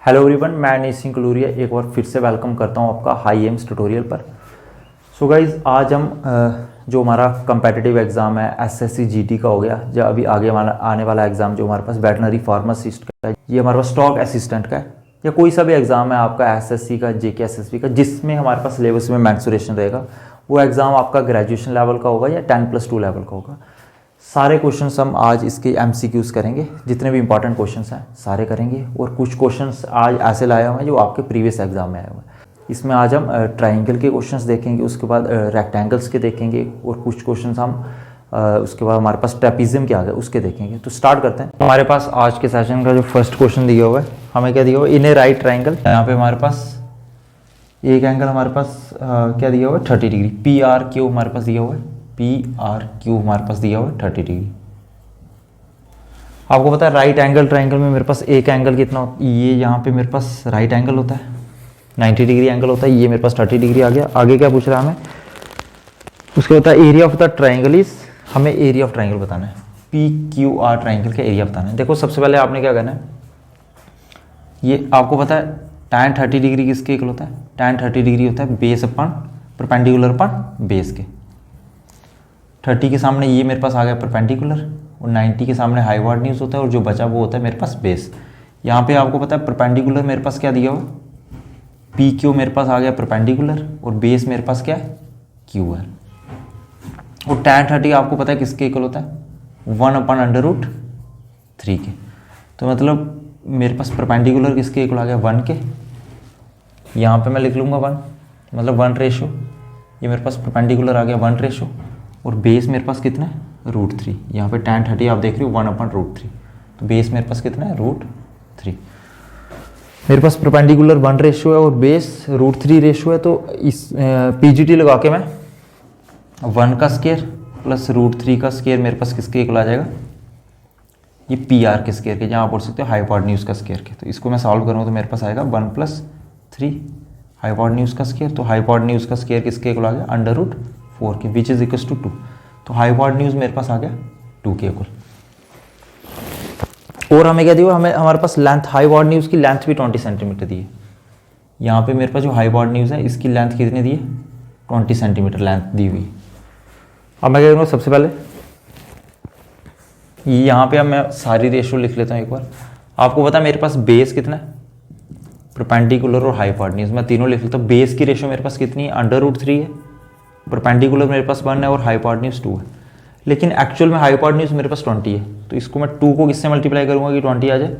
Hello everyone, मैं अनीश सिंह कलूरिया एक बार फिर से वेलकम करता हूं आपका हाई एम्स ट्यूटोरियल पर। सो गाइज, आज हम जो हमारा कंपेटिटिव एग्ज़ाम है एसएससी जीटी का हो गया, जो अभी आगे आने वाला एग्ज़ाम जो हमारे पास वेटनरी फार्मासिस्ट का है, ये हमारे पास स्टॉक असिस्टेंट का है, या कोई सा भी एग्ज़ाम है आपका एसएससी का, जेके एसएसबी का, जिसमें हमारे पास सिलेबस में मेंसुरेशन रहेगा, वो एग्ज़ाम आपका ग्रेजुएशन लेवल का होगा या 10+2 लेवल का होगा। सारे क्वेश्चंस हम आज इसके एमसीक्यूज करेंगे, जितने भी इंपॉर्टेंट क्वेश्चंस हैं सारे करेंगे। और कुछ क्वेश्चंस आज ऐसे लाए हुए हैं जो आपके प्रीवियस एग्जाम में आए हुए हैं। इसमें आज हम ट्राइंगल के क्वेश्चंस देखेंगे, उसके बाद रेक्टेंगल्स के देखेंगे, और कुछ क्वेश्चंस हम उसके बाद हमारे पास ट्रेपीजियम के आ गए उसके देखेंगे। तो स्टार्ट करते हैं। हमारे पास आज के सेशन का जो फर्स्ट क्वेश्चन दिया हुआ है, हमें क्या दिया हुआ है, इन ए राइट ट्राइंगल। यहाँ पे हमारे पास एक एंगल हमारे पास क्या दिया हुआ है, 30 डिग्री। पी आर क्यू हमारे पास दिया हुआ है, पी आर क्यू हमारे पास दिया हुआ है 30 डिग्री। आपको पता है राइट एंगल ट्राइंगल में मेरे पास एक एंगल कितना होता है, ये यहाँ पे मेरे पास राइट एंगल होता है, 90 डिग्री एंगल होता है, ये मेरे पास 30 डिग्री आ गया। आगे क्या पूछ रहा है हमें, उसके होता है area of the triangle is, हमें एरिया ऑफ ट्राइंगल बताना है, पी क्यू आर ट्राइंगल का एरिया बताना है। देखो सबसे पहले आपने क्या करना है, ये आपको पता है tan 30 डिग्री किसके इक्वल होता है, tan 30 डिग्री होता है बेस अपन परपेंडिकुलर अपन बेस के। 30 के सामने ये मेरे पास आ गया परपेंडिकुलर, और 90 के सामने हाइपोटेन्यूज होता है, और जो बचा वो होता है मेरे पास बेस। यहाँ पे आपको पता है परपेंडिकुलर मेरे पास क्या दिया हुआ, पी क्यू मेरे पास आ गया परपेंडिकुलर, और बेस मेरे पास क्या है, क्यू है। और tan 30 आपको पता है किसके इक्वल होता है, 1/√3 के। तो मतलब मेरे पास परपेंडिकुलर किसके इक्वल आ गया, 1 के। यहाँ पे मैं लिख लूँगा 1, मतलब 1 रेशो, ये मेरे पास परपेंडिकुलर आ गया 1 रेशो, और बेस मेरे पास कितना है, √3। यहाँ पे tan 30 आप देख रहे हो 1/√3, तो बेस मेरे पास कितना है, √3। मेरे पास परपेंडिकुलर 1 रेशो है और बेस √3 रेशो है, तो इस पीजीटी लगा के मैं 1 का स्केयर प्लस √3 का स्केयर मेरे पास किसके इक्वल आ जाएगा, ये पी आर के स्केयर के, जहाँ आप बोल सकते हो हाइपोटेन्यूज का स्केयर के। तो इसको मैं सॉल्व करूँगा तो मेरे पास आएगा 1 + 3 हाइपोटेन्यूज का स्केयर। तो हाइपोटेन्यूज का स्केयर किसके इक्वल आ गया, √4 के, विच इज इक्वल टू 2। तो हाइपोटेन्यूज मेरे पास आ गया 2 के इक्वल। और हमें क्या दिया, हमें हमारे पास लेंथ, हाइपोटेन्यूज की लेंथ भी 20 सेंटीमीटर दी है। यहाँ पे मेरे पास जो हाइपोटेन्यूज है इसकी लेंथ कितनी दी है, 20 सेंटीमीटर लेंथ दी हुई। अब मैं क्या करूँगा, सबसे पहले यहाँ पे अब मैं सारी रेशो लिख लेता हूँ एक बार। आपको पता है मेरे पास बेस कितना है, परपेंडिकुलर और हाइपोटेन्यूज, मैं तीनों लिख लेता हूँ। बेस की रेशो मेरे पास कितनी है, √3 है, परपेंडिकुलर मेरे पास 1 है, और हाइपोटेन्यूज 2 है। लेकिन एक्चुअल में हाइपोटेन्यूज मेरे पास 20 है, तो इसको मैं 2 को किससे मल्टीप्लाई करूँगा कि 20 आ जाए,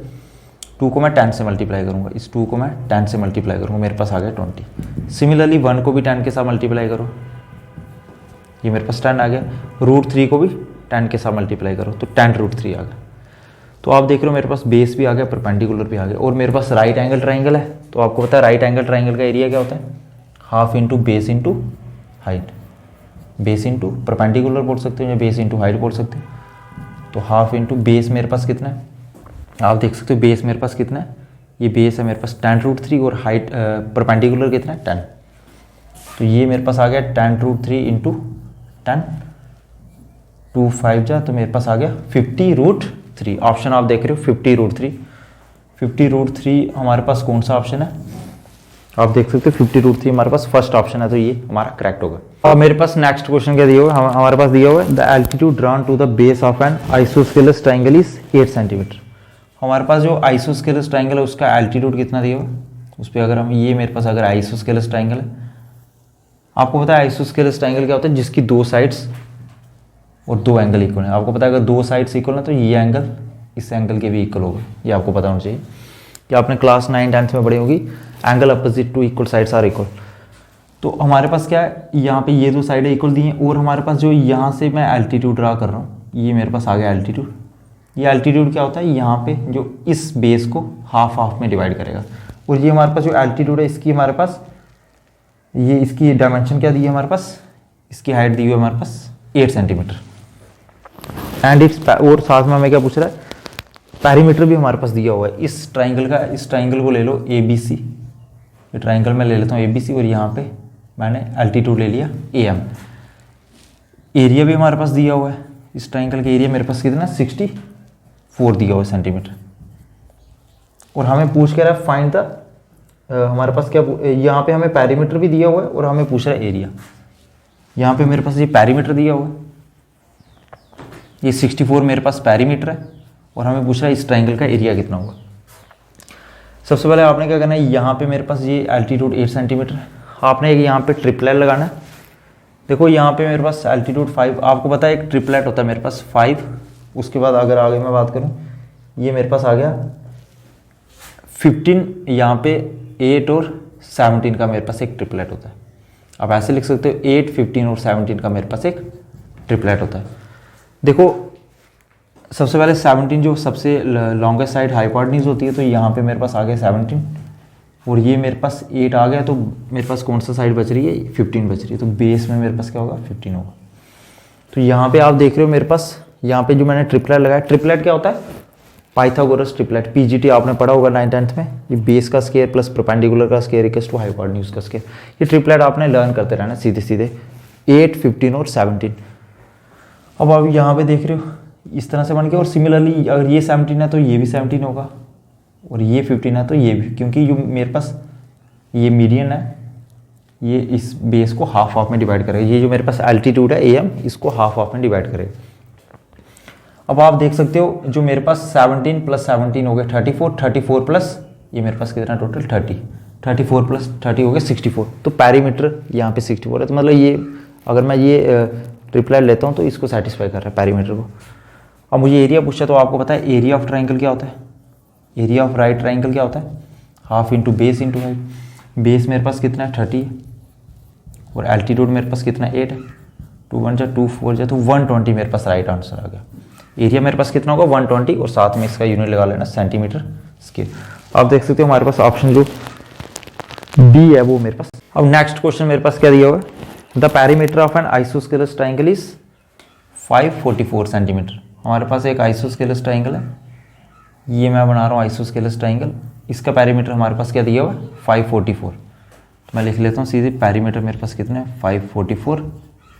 2 को मैं 10 से मल्टीप्लाई करूँगा, इस 2 को मैं 10 से मल्टीप्लाई करूँगा, मेरे पास आ गया 20। सिमिलरली 1 को भी 10 के साथ मल्टीप्लाई करो, ये मेरे पास 10 आ गया। √3 को भी 10 के साथ मल्टीप्लाई करो, तो 10√3 आ गया। तो आप देख रहे हो मेरे पास बेस भी आ गया, परपेंडिकुलर भी आ गया, और मेरे पास राइट एंगल ट्राइंगल है। तो आपको पता है राइट एंगल ट्राइंगल का एरिया क्या होता है, half into base into height, base into perpendicular बोल सकते हो या बेस इंटू हाइट बोल सकते हो। तो हाफ इंटू बेस मेरे पास कितना है, आप देख सकते हो बेस मेरे पास कितना है, ये बेस है मेरे पास 10√3, और हाइट परपेंडिकुलर कितना है 10। तो ये मेरे पास आ गया 10√3 इंटू 10, 2 5 जा, तो मेरे पास आ गया 50√3। ऑप्शन आप देख रहे हो 50√3। 50√3 हमारे पास कौन सा ऑप्शन है, आप देख सकते हो 50√3 हमारे पास फर्स्ट ऑप्शन है, तो ये हमारा करेक्ट होगा। और मेरे पास नेक्स्ट क्वेश्चन क्या दिया हुआ है, हमारे पास दिया हुआ है the altitude drawn to the base of an isosceles triangle is 8 centimetre. हमारे पास जो आइसोस्केलस ट्राइंगल है उसका एल्टीट्यूड कितना दिया हुआ है, उस पर अगर हम, ये मेरे पास अगर आइसोस्केलस ट्राइंगल है, आपको पता है आइसोस्केलस ट्राइंगल क्या होता है, जिसकी 2 साइड्स और 2 एंगल इक्वल है। आपको पता है अगर 2 साइड्स इक्वल है तो ये एंगल इस एंगल के भी इक्वल होगा, ये आपको पता होना चाहिए कि आपने क्लास 9 10th में पढ़ी होगी, angle opposite to equal sides are equal. तो हमारे पास क्या है, यहाँ पे ये 2 साइडें इक्वल दी हैं, और हमारे पास जो यहाँ से मैं एल्टीट्यूड ड्रा कर रहा हूँ, ये मेरे पास आ गया एल्टीट्यूड। ये एल्टीट्यूड क्या होता है, यहाँ पे जो इस बेस को हाफ हाफ में डिवाइड करेगा, और ये हमारे पास जो एल्टीट्यूड है इसकी हमारे पास, ये इसकी डायमेंशन क्या दी है हमारे पास, इसकी हाइट दी हुई है हमारे पास 8 सेंटीमीटर एंड इट्स, और साथ में हमें क्या पूछ रहा है, पैरीमीटर भी हमारे पास दिया हुआ है इस ट्राइंगल का। इस ट्राइंगल को ले लो ABC, ये ट्राइंगल मैं ले लेता हूँ ABC, और यहाँ पे मैंने एल्टीट्यूड ले लिया AM। एरिया भी हमारे पास दिया हुआ है, इस ट्राइंगल का एरिया मेरे पास कितना 64 दिया हुआ है सेंटीमीटर। और हमें पूछ के रहा है फाइंड द, हमारे पास क्या, यहाँ पे हमें पैरीमीटर भी दिया हुआ है और हमें पूछ रहा है एरिया। यहाँ पे मेरे पास ये पैरीमीटर दिया हुआ है, ये 64 मेरे पास पैरीमीटर है और हमें पूछ रहा है इस ट्राइंगल का एरिया कितना होगा। सबसे पहले आपने क्या करना है, यहाँ पे मेरे पास ये एल्टीट्यूड 8 सेंटीमीटर है, आपने एक यहाँ पे ट्रिपलेट लगाना है। देखो यहाँ पे मेरे पास एल्टीट्यूड 5, आपको पता है एक ट्रिपलेट होता है मेरे पास 5, उसके बाद अगर आगे मैं बात करूँ, ये मेरे पास आ गया 15, यहाँ पे 8 और 17 का मेरे पास एक ट्रिपलेट होता है। आप ऐसे लिख सकते हो 8, 15 और 17 का मेरे पास एक ट्रिपलेट होता है। देखो सबसे पहले 17 जो सबसे लॉन्गेस्ट साइड हाइपोटेन्यूज होती है, तो यहाँ पे मेरे पास आ गया 17 और ये मेरे पास 8 आ गया, तो मेरे पास कौन सा साइड बच रही है, 15 बच रही है, तो बेस में मेरे पास क्या होगा, 15 होगा। तो यहाँ पे आप देख रहे हो मेरे पास यहाँ पे जो मैंने ट्रिपलेट लगाया, ट्रिपलेट क्या होता है, पाइथागोरस ट्रिपलेट, पीजीटी आपने पढ़ा होगा 9th-10th में, ये बेस का स्केयर प्लस परपेंडिकुलर का स्केयर इक्वल्स टू हाइपोटेन्यूज का स्केयर। ये ट्रिपलेट आपने लर्न करते रहना सीधे सीधे, 8, 15 और 17। अब आप यहाँ पे देख रहे हो इस तरह से बन के, और सिमिलरली अगर ये 17 है तो ये भी 17 होगा, और ये 15 है तो ये भी, क्योंकि जो मेरे पास ये मीडियन है, ये इस बेस को हाफ हाफ में डिवाइड करेगा, ये जो मेरे पास एल्टीट्यूड है AM, इसको हाफ हाफ में डिवाइड करेगा। अब आप देख सकते हो जो मेरे पास 17 + 17 हो गया 34, 34 प्लस ये मेरे पास कितना टोटल 30, 34 + 30 हो गया 64। तो पैरीमीटर यहाँ पे 64 है, तो मतलब ये अगर मैं ये ट्रिपलेट लेता हूँ तो इसको सेटिस्फाई कर रहा है पैरीमीटर को। अब मुझे एरिया पूछा, तो आपको पता है एरिया ऑफ ट्राइंगल क्या होता है, एरिया ऑफ राइट ट्राइंगल क्या होता है, half into base into height. Base मेरे पास कितना है 30 है और एल्टीट्यूड मेरे पास कितना 8 है, 2 1 जा 2 4 जा, तो 120 मेरे पास राइट आंसर आ गया। एरिया मेरे पास कितना होगा 120 और साथ में इसका यूनिट लगा लेना सेंटीमीटर स्क्वायर। आप देख सकते हो हमारे पास ऑप्शन जो बी है वो मेरे पास। अब नेक्स्ट क्वेश्चन मेरे पास क्या दिया हुआ है, the perimeter of an isosceles triangle is 544 centimetre. हमारे पास एक आइसोस्केलस ट्राइंगल है, ये मैं बना रहा हूँ आइसोस्केलस ट्राइंगल, इसका पैरीमीटर हमारे पास क्या दिया हुआ है 544। तो मैं लिख लेता हूँ सीधे, पैरीमीटर मेरे पास कितना है 544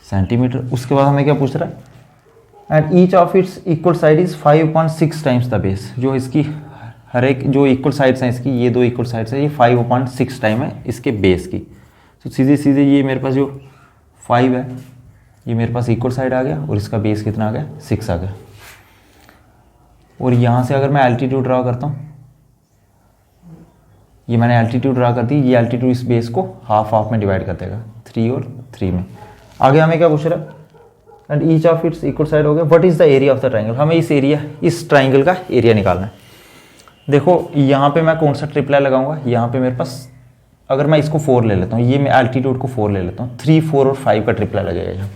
सेंटीमीटर। उसके बाद हमें क्या पूछ रहा है, and each of its equal side is 5/6 times the base. जो इसकी हर एक जो इक्वल साइड्स हैं इसकी, ये 2 इक्वल साइड्स है, ये 5/6 टाइम है इसके बेस की। तो सीधे सीधे ये मेरे पास जो 5 है ये मेरे पास इक्वल साइड आ गया और इसका बेस कितना आ गया 6 आ गया। और यहाँ से अगर मैं एल्टीट्यूड ड्रा करता हूँ, ये मैंने एल्टीट्यूड ड्रा कर दी, ये एल्टीट्यूड इस बेस को हाफ हाफ में डिवाइड कर देगा 3 और 3 में। आगे हमें क्या पूछ रहा है, and each of its equal side हो गया, what is the area of the triangle. हमें इस ट्राइंगल का एरिया निकालना है। देखो यहाँ पे मैं कौन सा ट्रिपलेट लगाऊंगा, यहाँ पे मेरे पास अगर मैं इसको 4 ले लेता हूँ, ये मैं एल्टीट्यूड को 4 ले लेता हूँ, 3, 4 और 5 का ट्रिपलेट लगेगा यहाँ पे,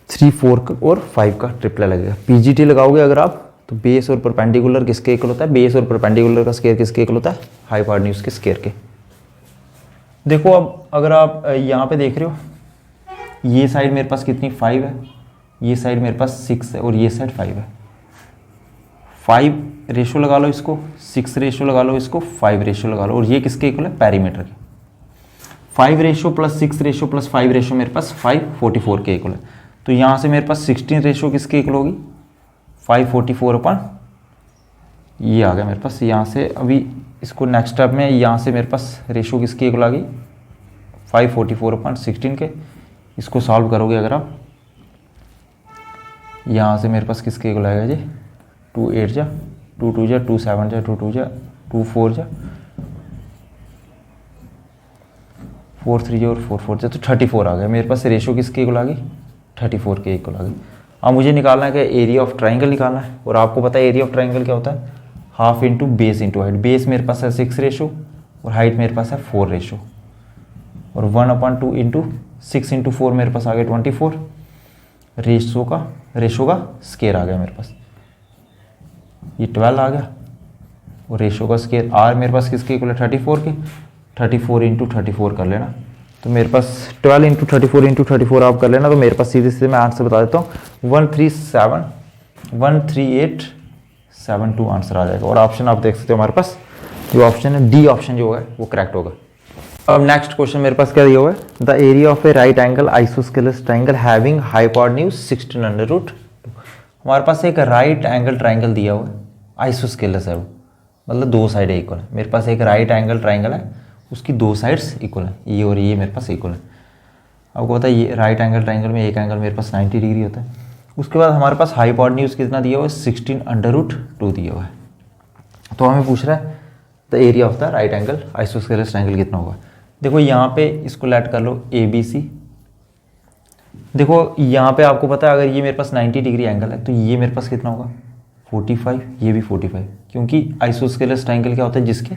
3, 4 और 5 का ट्रिपलेट लगेगा। पीजीटी लगाओगे अगर आप, तो बेस और परपेंडिकुलर किसके इक्वल होता है, बेस और परपेंडिकुलर का स्केयर किसके इक्वल होता है, हाइपोटेन्यूज के स्केयर के। देखो अब अगर आप यहाँ पे देख रहे हो, ये साइड मेरे पास कितनी 5 है, ये साइड मेरे पास 6 है और ये साइड 5 है। 5 रेशो लगा लो इसको, 6 रेशो लगा लो इसको, 5 रेशो लगा लो, और ये किसके इक्वल है, पैरीमीटर के। 5 ratio plus 6 ratio plus 5 ratio मेरे पास 544 के इक्वल है। तो यहाँ से मेरे पास 16 रेशो किसके इक्वल होगी, 544 ये आ गया मेरे पास। यहाँ से अभी इसको नेक्स्ट स्टेप में यहाँ से मेरे पास रेशो किसके इक्वल आ गई 544/16 के। इसको सॉल्व करोगे अगर आप, यहाँ से मेरे पास किसके इक्वल आएगा जी, 2 8 जा, 2 2 जा, 2 7 जा, 2 2 जा, 2 4 जा, 4 3 जा और 4 4 जा, तो 34 आ गया मेरे पास। रेशो किसके इक्वल आ गई 34 के इक्वल आ गई। अब मुझे निकालना है कि एरिया ऑफ ट्राइंगल निकालना है, और आपको पता है एरिया ऑफ ट्राइंगल क्या होता है, half into base into height. Base मेरे पास है 6 रेशो और हाइट मेरे पास है 4 रेशो, और 1/2 इंटू 6 इंटू 4 मेरे पास आ गया 24। रेशो का स्केयर आ गया मेरे पास, ये 12 आ गया, और रेशो का स्केयर आर मेरे पास किसके इक्वल है 34 के। 34 इंटू 34 कर लेना, तो मेरे पास 12 इंटू 34 इंटू 34 आप कर लेना, तो मेरे पास सीधे सीधे मैं आंसर बता देता हूँ 13872 आंसर आ जाएगा। और ऑप्शन आप देख सकते हो हमारे पास जो ऑप्शन है डी ऑप्शन जो है वो करेक्ट होगा। अब नेक्स्ट क्वेश्चन मेरे पास क्या दिया हुआ है, the area of a right angle isosceles triangle having hypotenuse 16√2। हमारे पास एक राइट एंगल ट्राइंगल दिया हुआ है, आइसोस्केलस है वो, मतलब दो साइड इक्वल है। मेरे पास एक राइट एंगल ट्राइंगल है, उसकी दो साइड्स इक्वल है, ये और ये मेरे पास इक्वल है। आपको पता है ये राइट एंगल ट्राइंगल में एक एंगल मेरे पास 90 डिग्री होता है। उसके बाद हमारे पास हाइपोटेन्यूज कितना दिया हुआ है, 16√2 दिया हुआ है। तो हमें पूछ रहा है the area of the right angle isosceles triangle कितना होगा। देखो यहाँ पे इसको लेट कर लो ABC। देखो यहाँ पे आपको पता है अगर ये मेरे पास 90 डिग्री एंगल है तो ये मेरे पास कितना होगा 45, ये भी 45, क्योंकि आइसोस्केलेस ट्राइंगल क्या होता है जिसके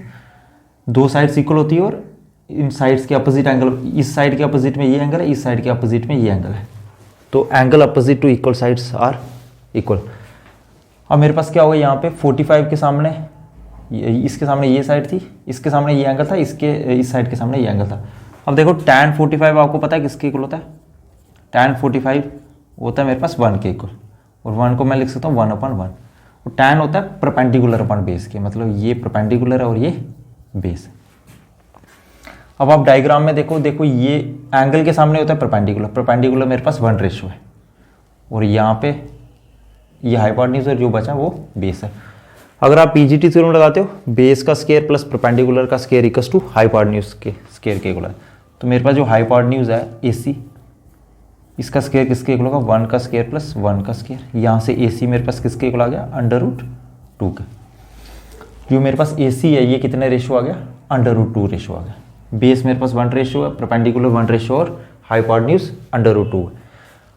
दो साइड्स इक्वल होती है और इन साइड्स के अपोजिट एंगल, इस साइड के अपोजिट में ये एंगल है, इस साइड के अपोजिट में ये एंगल है, तो angle opposite to equal sides are equal. अब मेरे पास क्या होगा यहाँ पे 45 के सामने इसके सामने ये साइड थी, इसके सामने ये एंगल था, इसके इस साइड के सामने ये एंगल था। अब देखो tan 45 आपको पता है किसके इक्वल होता है, tan 45 होता है मेरे पास 1 के इक्वल, और 1 को मैं लिख सकता हूँ 1/1। और tan होता है परपेंडिकुलर अपॉन बेस के, मतलब ये परपेंडिकुलर है और ये बेस है। अब आप डायग्राम में देखो, ये एंगल के सामने होता है परपेंडिकुलर मेरे पास 1 रेशो है, और यहाँ पे ये हाइपोटेन्यूज और जो बचा वो बेस है। अगर आप PGT थ्योरम लगाते हो बेस का स्केयर प्लस परपेंडिकुलर का स्केयर इक्वल्स टू हाइपोटेन्यूज के स्केयर के इक्वल है, तो मेरे पास जो हाइपोटेन्यूज है AC, इसका स्केयर किसके इक्वल होगा 1 का स्केयर प्लस 1 का स्केयर। यहाँ से AC मेरे पास किसके इक्वल आ गया √2 का। जो मेरे पास AC है ये कितने रेशो आ गया √2 रेशो आ गया। बेस मेरे पास 1 रेशो है, परपेंडिकुलर 1 रेशो और हाइपोटेन्यूज √2 है।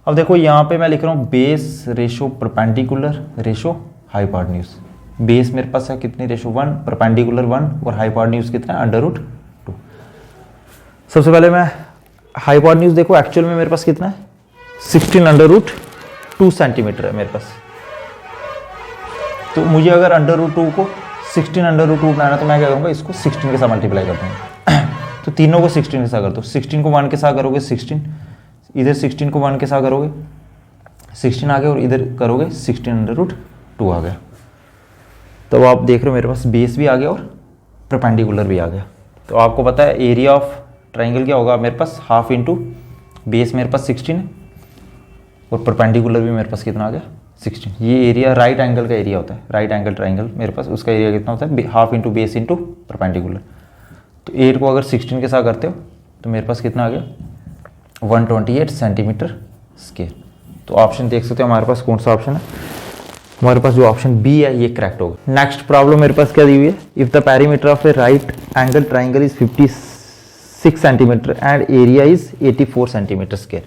अब देखो यहाँ पे मैं लिख रहा हूँ base ratio perpendicular ratio hypotenuse. Base मेरे पास है कितनी रेशो 1, परपेंडिकुलर 1 और हाइपोटेन्यूज कितना √2। सबसे पहले मैं हाइपोटेन्यूज देखो एक्चुअल में मेरे पास कितना है 16√2 सेंटीमीटर है मेरे पास। तो मुझे अगर √2 को 16√2 बनाना तो मैं क्या करूँगा इसको 16 के साथ मल्टीप्लाई कर दूँगा। तो तीनों को 16 के साथ कर दो, 16 को 1 के साथ करोगे 16, इधर 16 को 1 के साथ करोगे 16 आ गया, और इधर करोगे 16√2 आ गया। तो आप देख रहे हो मेरे पास बेस भी आ गया और परपेंडिकुलर भी आ गया। तो आपको पता है एरिया ऑफ ट्राइंगल क्या होगा मेरे पास हाफ इंटू बेस मेरे पास 16 है और परपेंडिकुलर भी मेरे पास कितना आ गया 16। ये एरिया राइट एंगल का एरिया होता है, राइट एंगल ट्राइंगल मेरे पास उसका एरिया कितना होता है half into base into perpendicular. तो 8 को अगर 16 के साथ करते हो तो मेरे पास कितना आ गया 128 सेंटीमीटर स्केयर। तो ऑप्शन देख सकते हो हमारे पास कौन सा ऑप्शन है, हमारे पास जो ऑप्शन बी है ये करेक्ट होगा। नेक्स्ट प्रॉब्लम मेरे पास क्या दी हुई है, if the perimeter of a right angle triangle is 56 centimetre and area is 84 centimetre square.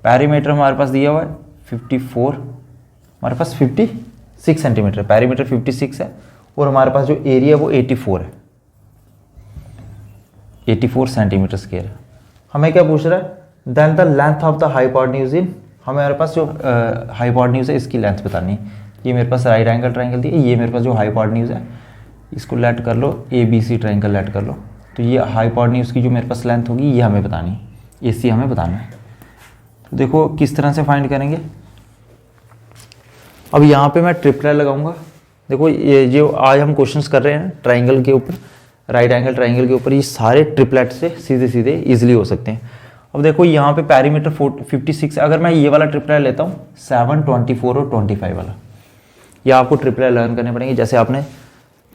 Perimeter हमारे पास दिया हुआ है 54, हमारे पास 56 सेंटीमीटर, पेरीमीटर 56 है और हमारे पास जो एरिया है वो 84 है, 84 सेंटीमीटर स्केयर है। हमें क्या पूछ रहा है then the length of the hypotenuse in, हमारे पास जो हाइपोटेन्यूज है इसकी लेंथ बतानी है। ये मेरे पास राइट एंगल ट्राइंगल दी है, ये मेरे पास जो हाइपोटेन्यूज है इसको लेट कर लो ABC ट्राइंगल लेट कर लो। तो ये हाइपोटेन्यूज की जो मेरे पास लेंथ होगी ये हमें बतानी है, AC हमें बताना है। तो देखो किस तरह से फाइंड करेंगे। अब यहाँ पे मैं ट्रिपलेट लगाऊंगा। देखो ये जो आज हम क्वेश्चंस कर रहे हैं ट्राइंगल के ऊपर, राइट एंगल ट्राइंगल के ऊपर, ये सारे ट्रिपलेट से सीधे सीधे इजीली हो सकते हैं। अब देखो यहाँ पे पेरीमीटर 56 है, अगर मैं ये वाला ट्रिपलेट लेता हूँ 7, 24 और 25 वाला, या आपको ट्रिपलेट लर्न करने पड़ेंगे जैसे आपने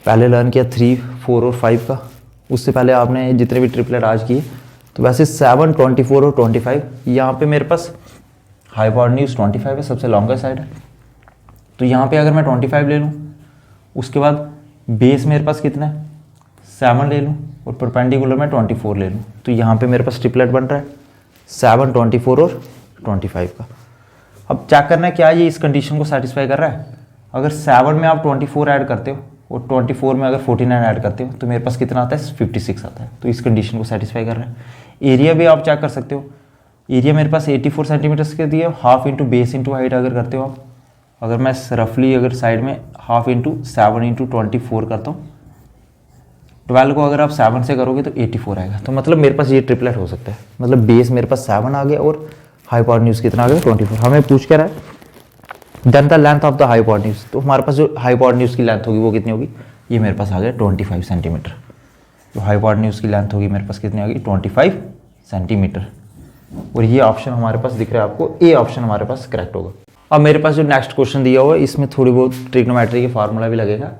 पहले लर्न किया 3, 4 और 5 का, उससे पहले आपने जितने भी ट्रिपलेट आज किए। तो वैसे 7, 24 और 25, यहाँ पे मेरे पास हाइपोटेन्यूज 25 है, सबसे लॉन्गर साइड है। तो यहाँ पे अगर मैं 25 ले लूँ, उसके बाद बेस मेरे पास कितना है 7 ले लूँ और परपेंडिकुलर में 24 ले लूँ, तो यहाँ पे मेरे पास ट्रिपलेट बन रहा है 7, 24 और 25 का। अब चेक करना है क्या ये इस कंडीशन को सेटिस्फाई कर रहा है। अगर 7 में आप 24 ऐड करते हो और 24 में अगर 49 ऐड करते हो तो मेरे पास कितना आता है 56 आता है, तो इस कंडीशन को सेटिस्फाई कर रहा है। एरिया भी आप चेक कर सकते हो, एरिया मेरे पास 84 सेंटीमीटर के दिए, half into base into height अगर करते हो आप, अगर मैं रफली अगर साइड में हाफ इंटू 7 इंटू 24 करता हूँ, 12 को अगर आप 7 से करोगे तो 84 आएगा। तो मतलब मेरे पास ये ट्रिपलेट हो सकता है, मतलब बेस मेरे पास 7 आ गया और हाइपोटेन्यूज कितना आ गया 24। हमें पूछ क्या रहा है then the length of the hypotenuse, तो हमारे पास जो हाइपोटेन्यूज की लेंथ होगी वो कितनी होगी, ये मेरे पास आ गया 25 सेंटीमीटर। तो हाइपोटेन्यूज की लेंथ होगी मेरे पास कितनी आ गई 25 सेंटीमीटर, और ये ऑप्शन हमारे पास दिख रहा है आपको, ए ऑप्शन हमारे पास करेक्ट होगा। अब मेरे पास जो नेक्स्ट क्वेश्चन दिया हुआ है इसमें थोड़ी बहुत ट्रिग्नोमेट्री के फार्मूला भी लगेगा।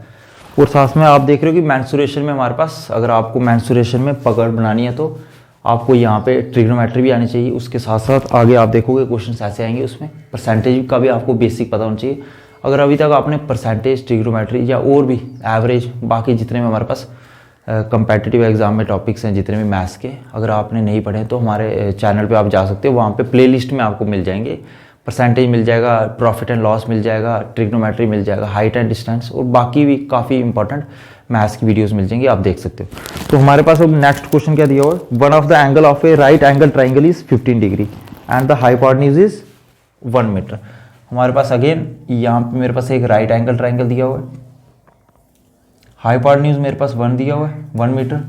और साथ में आप देख रहे हो कि मेंसुरेशन में हमारे पास, अगर आपको मेंसुरेशन में पकड़ बनानी है तो आपको यहाँ पे ट्रिग्नोमेट्री भी आनी चाहिए। उसके साथ साथ आगे आप देखोगे क्वेश्चन ऐसे आएंगे, उसमें परसेंटेज का भी आपको बेसिक पता होना चाहिए। अगर अभी तक आपने परसेंटेज, ट्रिग्नोमेट्री या और भी एवरेज, बाकी जितने भी हमारे पास कंपेटिटिव एग्जाम में टॉपिक्स हैं जितने भी मैथ्स के, अगर आपने नहीं पढ़े तो हमारे चैनल पे आप जा सकते हो, वहाँ पे प्लेलिस्ट में आपको मिल जाएंगे। परसेंटेज मिल जाएगा, प्रॉफिट एंड लॉस मिल जाएगा, ट्रिग्नोमेट्री मिल जाएगा, हाइट एंड डिस्टेंस, और बाकी भी काफ़ी इंपॉर्टेंट मैथ्स की वीडियोस मिल जाएंगी, आप देख सकते हो। तो हमारे पास अब नेक्स्ट क्वेश्चन क्या दिया हुआ है, one of the angle of a right angle triangle is 15 degree and the hypotenuse is 1 metre. हमारे पास अगेन यहाँ पे मेरे पास एक राइट एंगल ट्राइंगल दिया हुआ है, हाइपोटेन्यूज मेरे पास 1 दिया हुआ है, 1 मीटर,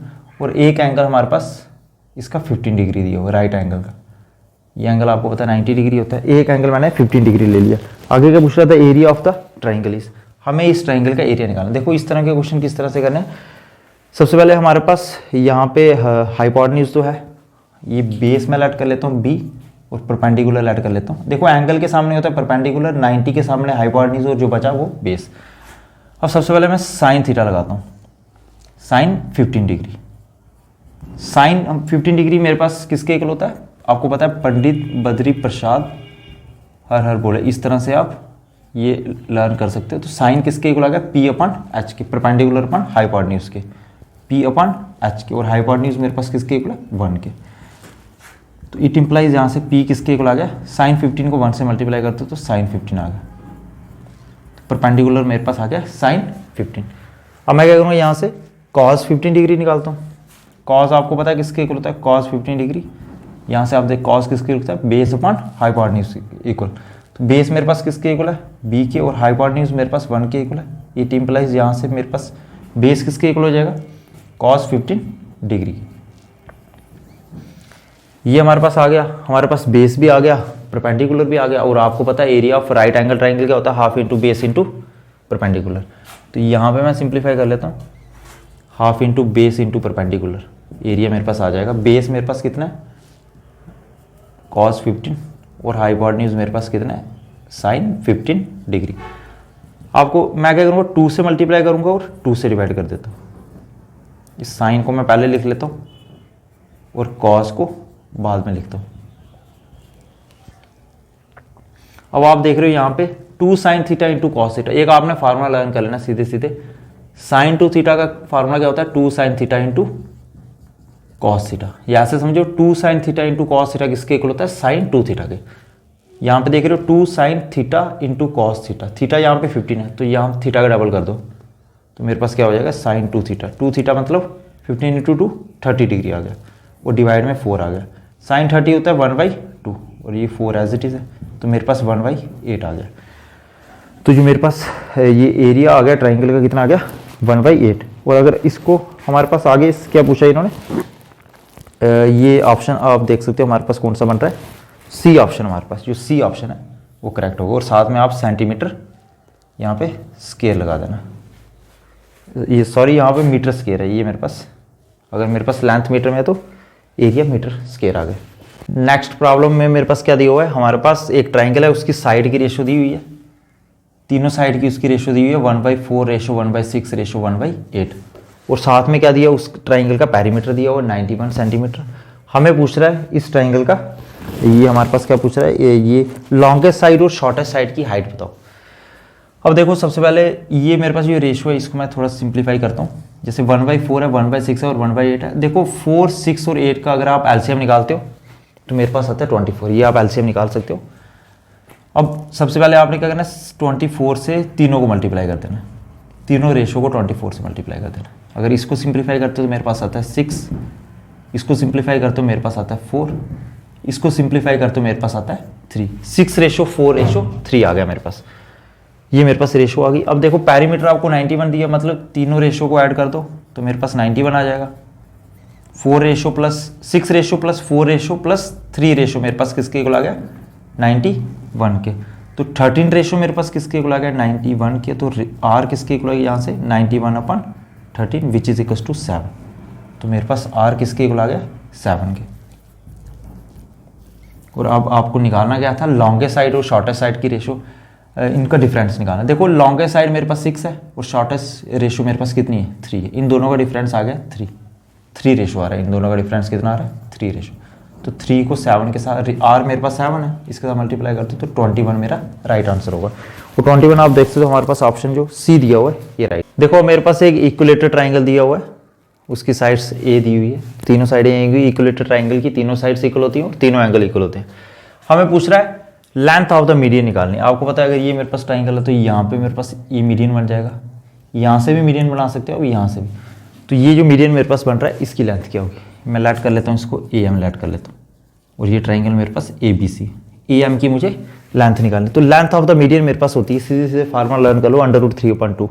और एक एंगल हमारे पास इसका 15 डिग्री दिया हुआ है राइट एंगल का। ये एंगल आपको पता है 90 डिग्री होता है, एक एंगल मैंने 15 डिग्री ले लिया। आगे क्या पूछ रहा था, area of the triangle is, हमें इस ट्राइंगल का एरिया निकालना। देखो इस तरह के क्वेश्चन किस तरह से करने हैं। सबसे पहले हमारे पास यहाँ पे हाइपोटेन्यूज तो है, ये बेस में ऐड कर लेता हूँ बी, और परपेंडिकुलर ऐड कर लेता हूँ। देखो एंगल के सामने होता है परपेंडिकुलर, 90 के सामने हाइपोटेन्यूज, और जो बचा वो बेस। अब सबसे पहले मैं साइन थीटा लगाता हूँ, साइन 15 डिग्री। साइन 15 डिग्री मेरे पास किसके इक्वल होता है, आपको पता है पंडित बद्री प्रसाद हर हर बोले, इस तरह से आप ये लर्न कर सकते हो। तो साइन किसके इक्वल आ गया, पी अपन एच के, परपेंडिकुलर अपन हाइपोटेन्यूज के, पी अपन एच के, और हाइपोटेन्यूज मेरे पास किसके इक्वल है, 1 के। तो इट इम्प्लाइज यहाँ से पी किसके इक्वल आ गया, साइन 15 को 1 से मल्टीप्लाई करते हो तो साइन 15 आ गया। परपेंडिकुलर मेरे पास आ गया साइन 15। अब मैं क्या करूँगा, यहाँ से कॉस 15 डिग्री निकालता हूँ। कॉस आपको पता है किसके इक्वल होता है, कॉस 15 डिग्री। यहाँ से आप देख कॉस किसके इक्वल होता है, बेस अपॉन हाइपोटेन्यूज इक्वल। तो बेस मेरे पास किसके इक्वल है, बी के, और हाइपोटेन्यूज मेरे पास 1 के इक्वल है। इट इम्प्लाइज यहाँ से मेरे पास बेस किसके इक्वल हो जाएगा, कॉस 15 डिग्री। ये हमारे पास आ गया, हमारे पास बेस भी आ गया, परपेंडिकुलर भी आ गया, और आपको पता है area of right angle triangle क्या होता है, half into base into perpendicular. तो यहाँ पे मैं सिंप्लीफाई कर लेता हूँ, half into base into perpendicular, area मेरे पास आ जाएगा। बेस मेरे पास कितना है, कॉस 15, और हाइपोटेन्यूज मेरे पास कितना है, साइन 15 डिग्री। आपको मैं क्या करूँगा, 2 से मल्टीप्लाई करूँगा और 2 से डिवाइड कर देता हूँ। इस साइन को मैं पहले लिख लेता हूँ और कॉस को बाद में लिखता हूँ। अब आप देख रहे हो यहाँ पे 2 sine theta into cos theta. एक आपने फार्मूला लर्न कर लेना सीधे सीधे, साइन 2 थीटा का फार्मूला क्या होता है, 2 sine theta into cos theta. या ऐसे समझो 2 sine theta into cos theta किसके इक्वल होता है, साइन 2 थीटा के। यहाँ पे देख रहे हो 2 sine theta into cos theta, theta यहाँ पे 15 है तो यहाँ थीटा का डबल कर दो तो मेरे पास क्या हो जाएगा, साइन 2 थीटा। 2 थीटा मतलब 15 इंटू 2 30 डिग्री आ गया, और डिवाइड में 4 आ गया। साइन 30 होता है 1/2, और ये 4 एज इट इज़ है, तो मेरे पास 1/8 आ गया। तो जो मेरे पास ये एरिया आ गया ट्राइंगल का कितना आ गया, 1/8। और अगर इसको हमारे पास आगे क्या पूछा इन्होंने, ये ऑप्शन आप देख सकते हो हमारे पास कौन सा बन रहा है, सी ऑप्शन। हमारे पास जो सी ऑप्शन है वो करेक्ट होगा, और साथ में आप सेंटीमीटर यहाँ पे स्केयर लगा देना। ये सॉरी यहाँ पे मीटर स्केयर है ये मेरे पास, अगर मेरे पास लेंथ मीटर में है तो एरिया मीटर स्केयर आ गए। नेक्स्ट प्रॉब्लम में मेरे पास क्या दिया हुआ है, हमारे पास एक ट्राइंगल है, उसकी साइड की रेशो दी हुई है, तीनों साइड की उसकी रेशो दी हुई है 1/4 रेशो 1/6 रेशो 1/8, और साथ में क्या दिया, उस ट्राइंगल का पेरीमीटर दिया हुआ 91 सेंटीमीटर। हमें पूछ रहा है इस ट्राइंगल का, ये हमारे पास क्या पूछ रहा है, ये लॉन्गेस्ट साइड और शॉर्टेस्ट साइड की हाइट बताओ। अब देखो सबसे पहले ये मेरे पास जो रेशो है इसको मैं थोड़ा सिंप्लीफाई करता हूँ। जैसे 1/4 है, 1/6 है और 1/8 है। देखो 4, 6 और 8 का अगर आप एलसीएम निकालते हो तो मेरे पास आता है 24, ये आप एलसीएम निकाल सकते हो। अब सबसे पहले आपने क्या करना है, 24 से तीनों को मल्टीप्लाई कर देना, तीनों रेशो को 24 से मल्टीप्लाई कर देना। अगर इसको सिंप्लीफाई करते हो तो मेरे पास आता है 6, इसको सिंप्लीफाई करते हो मेरे पास आता है 4, इसको सिंप्लीफाई करते हो मेरे पास आता है 3। 6:4:3 आ गया मेरे पास, ये मेरे पास रेशो आ गई। अब देखो पैरीमीटर आपको 91 दिया, मतलब तीनों रेशो को ऐड कर दो तो मेरे पास 91 आ जाएगा। 4 ratio plus 6 ratio plus 4 ratio plus 3 ratio मेरे पास किसके इक्वल आ गया, 91 के। तो 13 रेशो मेरे पास किसके इक्वल आ गया, 91 के। तो आर किसके इक्वल आ गया यहाँ से 91/13 विच इज इक्वल टू 7। तो मेरे पास आर किसके इक्वल आ गया, 7 के। और अब आपको निकालना क्या था, लॉन्गेस्ट साइड और शॉर्टेस्ट साइड की रेशो। इनका डिफरेंस निकालना। देखो लॉन्गेस्ट साइड मेरे पास 6 है और शॉर्टेस्ट रेशियो मेरे पास कितनी है 3 है। इन दोनों का डिफरेंस आ गया 3 रेशियो आ रहा है। इन दोनों का डिफरेंस कितना आ रहा है 3 रेशियो। तो 3 को 7 के साथ, आर मेरे पास 7 है, इसके साथ मल्टीप्लाई करते तो 21 मेरा राइट आंसर होगा। तो 21 आप देख सकते हो हमारे पास ऑप्शन जो सी दिया हुआ है ये राइट। देखो मेरे पास एक इक्विलेटर ट्राइंगल दिया हुआ है, उसकी साइड्स ए दी हुई है, तीनों साइडें इक्विलेटर ट्राइंगल की तीनों साइड्स इक्वल होती हैं और तीनों एंगल इक्वल होते हैं। हमें पूछ रहा है लेंथ ऑफ द मीडियन निकालनी। आपको पता है अगर ये मेरे पास ट्राइंगल है तो यहाँ पे मेरे पास ये मीडियन बन जाएगा, यहाँ से भी मीडियन बना सकते हो और यहाँ से भी। तो ये जो मीडियन मेरे पास बन रहा है इसकी लेंथ क्या होगी, मैं लेट कर लेता हूँ इसको ए एम लेट कर लेता हूँ, और ये ट्राइंगल मेरे पास A B C, A M की मुझे लेंथ निकालनी। तो लेंथ ऑफ द मीडियन मेरे पास होती है, सीधे सीधे फार्मूला लर्न कर लो, √3/2,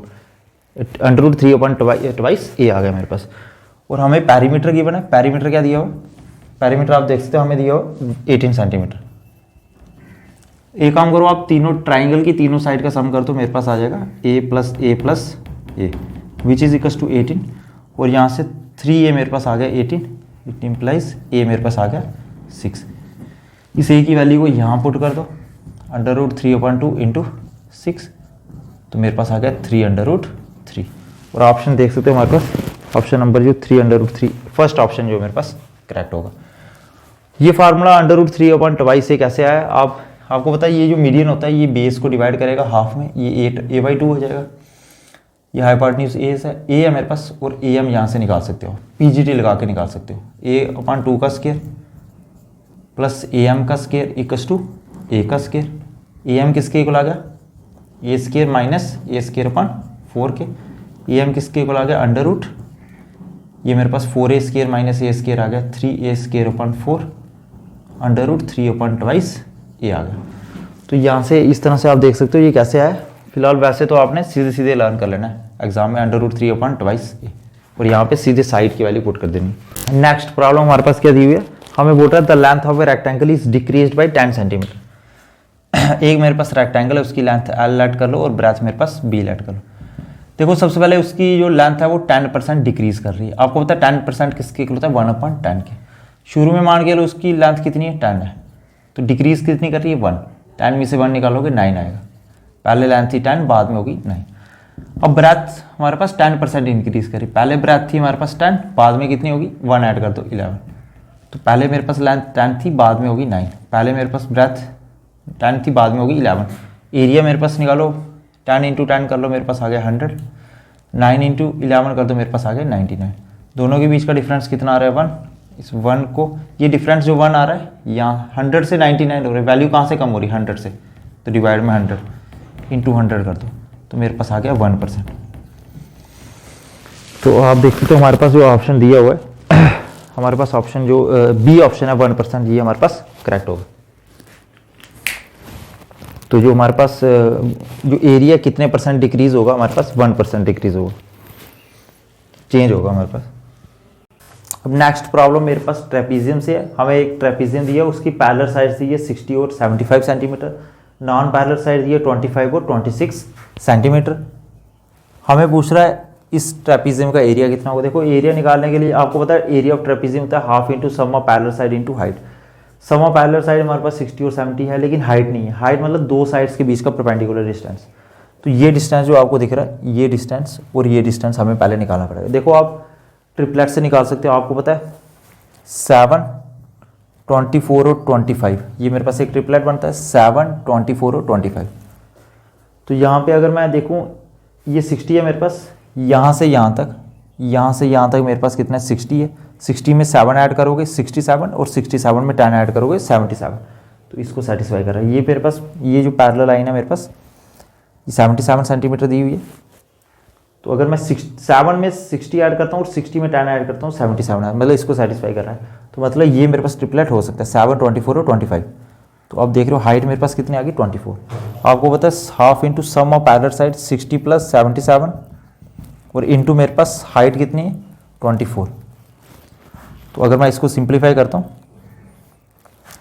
√3 ट्वाइस ए आ गया मेरे पास। और हमें पैरीमीटर गिवन है, पैरीमीटर क्या दिया हुआ, पैरीमीटर आप देख सकते हो हमें दिया हुआ 18 सेंटीमीटर। एक काम करो आप तीनों ट्राइंगल की तीनों साइड का सम कर दो, मेरे पास आ जाएगा a+a+a which is equals to 18, और यहाँ से 3a मेरे पास आ गया 18, इट इम्प्लाइज a मेरे पास आ गया 6। इस a की वैल्यू को यहाँ पुट कर दो, √3/2 इंटू 6, तो मेरे पास आ गया 3/3। और ऑप्शन देख सकते हो हमारे पास ऑप्शन नंबर जो 3/3 फर्स्ट ऑप्शन जो मेरे पास करेक्ट होगा। ये फार्मूला √3/2 से कैसे आया, आपको पता है ये जो मीडियन होता है ये बेस को डिवाइड करेगा हाफ में, ये a/2 हो जाएगा। ये हाइपोटेन्यूज ए है मेरे पास, और ए एम यहाँ से निकाल सकते हो, पीजीटी लगा के निकाल सकते हो, a/2 का स्क्वायर प्लस am का स्क्वायर इक्वल्स टू a का स्क्वायर। am किसके इक्वल आ गया, a square minus a square upon 4 के, am किसके इक्वल आ गया √, ये मेरे पास 4a square minus a square आ गया 3a स्क्वायर अपॉन 4, √3/2 ये आ गया। तो यहाँ से इस तरह से आप देख सकते हो ये कैसे आया। फिलहाल वैसे तो आपने सीधे सीधे लर्न कर लेना है एग्जाम में, √3/2 और यहाँ पे सीधे साइड की वैल्यू पुट कर देनी। नेक्स्ट प्रॉब्लम हमारे पास क्या दी हुई है, हमें बोल रहा है the length of a rectangle is decreased bye 10 centimetre. एक मेरे पास रेक्टेंगल है उसकी लेंथ L लेट कर लो और ब्रेथ मेरे पास B लेट कर लो। देखो सबसे पहले उसकी जो लेंथ है वो 10% डिक्रीज कर रही है। आपको पता है 10% किसके इक्वल होता है 1/10 के। शुरू में मान के लो उसकी लेंथ कितनी है 10 है, तो डिक्रीज कितनी कर रही है 1, 10 में से 1 निकालोगे 9 आएगा। पहले लेंथ थी 10 बाद में होगी 9। अब ब्रेथ हमारे पास 10% इंक्रीज करी, पहले ब्रेथ थी हमारे पास 10 बाद में कितनी होगी 1 ऐड कर दो 11। तो पहले मेरे पास लेंथ 10 थी बाद में होगी 9, पहले मेरे पास ब्रेथ 10 थी बाद में होगी 11। एरिया मेरे पास निकालो 10 × 10 कर लो, मेरे पास आ गया 100, 9 × 11 कर दो, मेरे पास आ गया 99। दोनों के बीच का डिफरेंस कितना आ रहा है 1। इस 1 को ये डिफरेंस जो 1 आ रहा है यहाँ 100 से 99 हो रहा है, वैल्यू कहाँ से कम हो रही है 100 से, तो डिवाइड में 100 × 100 कर दो, तो मेरे पास आ गया 1%। तो आप देख सकते हो हमारे पास जो ऑप्शन दिया हुआ है हमारे पास ऑप्शन जो बी ऑप्शन है 1%, ये हमारे पास करेक्ट होगा। तो जो हमारे पास जो एरिया कितने % डिक्रीज होगा, हमारे पास 1% डिक्रीज होगा, चेंज होगा हमारे पास। अब नेक्स्ट प्रॉब्लम मेरे पास ट्रेपीजियम से है। हमें एक ट्रेपीजियम दिया, उसकी पैरेलल साइड दी है 60 और 75 सेंटीमीटर, नॉन पैरेलल साइड दी है 25 और 26 सेंटीमीटर। हमें पूछ रहा है इस ट्रेपीजियम का एरिया कितना होगा। देखो एरिया निकालने के लिए आपको पता है एरिया ऑफ ट्रेपीजियम होता है half into sum of parallel side into height. Sum of parallel side हमारे पास 60 और 70 है, लेकिन हाइट नहीं है। हाइट मतलब दो साइड्स के बीच का परपेंडिकुलर डिस्टेंस। तो ये डिस्टेंस जो आपको दिख रहा है ये डिस्टेंस और ये डिस्टेंस हमें पहले निकालना पड़ेगा। देखो आप ट्रिपलेट से निकाल सकते हो, आपको पता है 7, 24 और 25, ये मेरे पास एक ट्रिपलेट बनता है 7, 24 और 25। तो यहाँ पे अगर मैं देखूँ ये 60 है मेरे पास, यहाँ से यहाँ तक मेरे पास कितना है 60 है। 60 में 7 ऐड करोगे 67 और 67 में 10 ऐड करोगे 77, तो इसको सेटिस्फाई कर रहा है। ये मेरे पास ये जो पैरेलल लाइन है मेरे पास 77 सेंटीमीटर दी हुई है। तो अगर मैं 7 में 60 ऐड करता हूँ और 60 में 10 ऐड करता हूँ 77, मतलब इसको सेटिस्फाई कर रहा है। तो मतलब ये मेरे पास ट्रिपलेट हो सकता है 7, 24 और 25। तो अब देख रहे हो हाइट मेरे पास कितनी आ गई 24। आपको पता है half into sum of parallel side 60 + 77 और इंटू मेरे पास हाइट कितनी है 24। तो अगर मैं इसको सिंप्लीफाई करता हूँ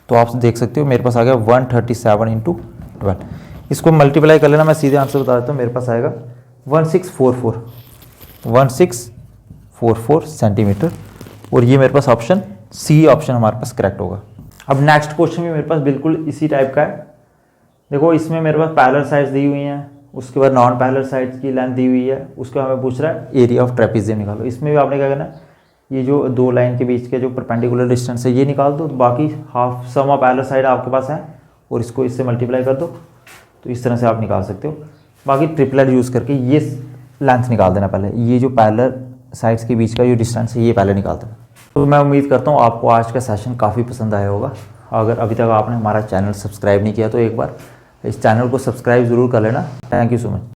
तो आप देख सकते हो मेरे पास आ गया 137 × 12। इसको मल्टीप्लाई कर लेना, मैं सीधे आंसर बता देता हूँ, मेरे पास आएगा 1644 सेंटीमीटर। और ये मेरे पास ऑप्शन सी ऑप्शन हमारे पास करेक्ट होगा। अब नेक्स्ट क्वेश्चन भी मेरे पास बिल्कुल इसी टाइप का है। देखो इसमें मेरे पास पैरेलल साइड्स दी हुई हैं, उसके बाद नॉन पैरेलल साइड्स की लेंथ दी हुई है, उसके बाद हमें पूछ रहा है एरिया ऑफ ट्रेपेजियम निकालो। इसमें भी आपने क्या करना है, ये जो दो लाइन के बीच के जो परपेंडिकुलर डिस्टेंस है ये निकाल दो, तो बाकी half sum of parallel side आपके पास है और इसको इससे मल्टीप्लाई कर दो, तो इस तरह से आप निकाल सकते हो। बाकी ट्रिपलेट यूज़ करके ये लेंथ निकाल देना पहले, ये जो पैरेलल साइड्स के बीच का जो डिस्टेंस है ये पहले निकाल देना। तो मैं उम्मीद करता हूँ आपको आज का सेशन काफ़ी पसंद आया होगा। अगर अभी तक आपने हमारा चैनल सब्सक्राइब नहीं किया तो एक बार इस चैनल को सब्सक्राइब ज़रूर कर लेना। Thank you so much.